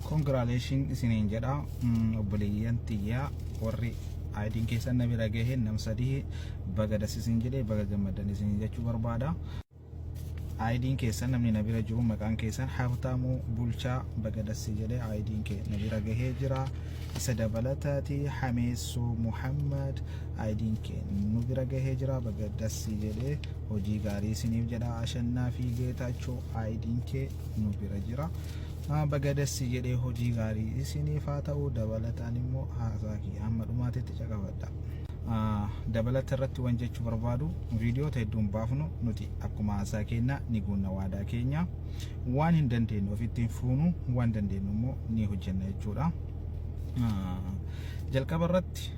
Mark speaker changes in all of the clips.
Speaker 1: congratulations isiniin jedha obboleeyyan tiyyaa warri aidiin keessan na bira gahee nam sadii baga dasisin jedhee baga gammadan isin jechuu barbaada. Aidiin keessan namni na bira jiru maqaan keessan Habtaamuu Bulchaa baga dasi jedhee aidiin kee na bira gahee jira. Isa dabalataati Hameessoo Muhammad aidiin kee nu bira gahee jira baga dasi jedhee hojii gaarii isiniif jedha. Ashannaa fi Geetaachoo aidiin kee nu bira jira. Baga dasi jedhee hojii gaarii isiniif haa ta'u. Dabalataan immoo haasaki hamma dhumaatitti caqabadha. Dabalata irratti waan jechuu barbaadu viidiyoo hedduun baafnu nuti akkuma haasaa keenya ni guunna waadaa keenya waan hin dandeenye ofitti hin fuunu waan dandeenyu immoo ni hojjenna jechuudha. Jalqaba irratti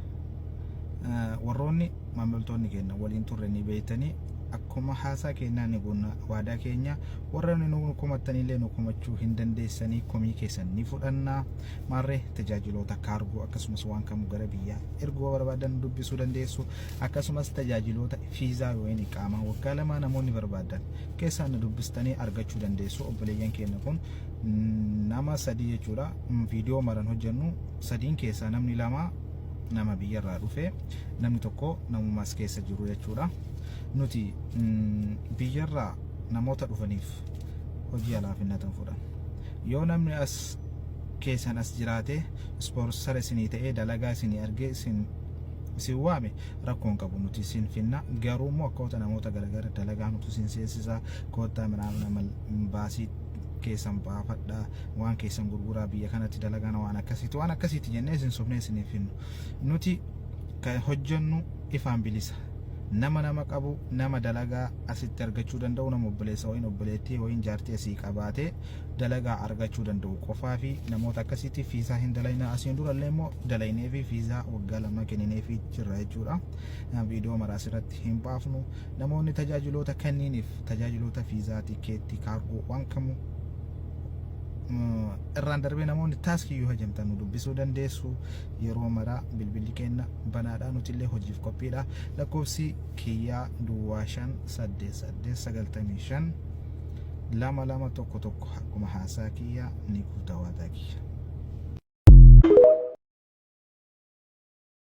Speaker 1: warroonni maamiltoonni keenya waliin turre ni beeytanii akkuma haasaa keenya ni guunna waadaa keenya warroonni nu kumattaniillee nu kumachuu hin dandeessanii komii keessan ni fudhanna. Maarree tajaajiloota kaargoo akkasumas waan kamuu gara biyyaa erguu barbaadan dubbisuu dandeessu. Akkasumas tajaajiloota fiizaa yookiin iqaamaa waggaa lama namoonni barbaadan keessaan dubbistanii argachuu dandeessu. Obboleeyyan keenya kun nama sadii jechuudha. Viidiyoo maran hojjennu sadiin keessaa namni lama nama biyyarraa dhufe namni tokko namumas keessa jiru jechuudha. Nuti biyyarraa namoota dhufaniif hojii alaafinnatan fudhan. Yoo namni as keessan as jiraate sponsor isinii ta'ee dalagaa isinii argee isin waame rakkoon qabu nuti isin finna. Garuu immoo akkota namoota garagara dalagaa nuti isin seensisa koottaa nama baasii keessan baafadha waan keessan gurguraa biyya kanatti dalagaan waan akkasiiti jennee isin sobnee isiniif finnu. Nuti kan hojjennu ifaan bilisa. Nama qabu nama dalagaa asitti argachuu danda'u nama obboleessa wayin obboleettii wayin jaartii asii qabaatee dalagaa argachuu danda'u qofaa fi namoota akkasitti fiizaa hin dalayna. Asiin durallee immoo dalaynee fi fiizaa waggaa lama kenninee fi jirra jechuudha. Viidiyoo maraas irratti hin baafnu. Namoonni tajaajiloota kanniiniif tajaajiloota fiizaa tikeetti kaargoo waan kamuu irraan darbee namoonni taaskiyyuu hojjetan nu dubbisuu dandeessu. Yeroo maraa bilbilli keenya banaadha. Nutillee hojiif qophiidha. Lakkoofsi kiyyaa duwwaa 58895 2211 akkuma haasaa kiyyaa ni guutaa waadaa kiyya.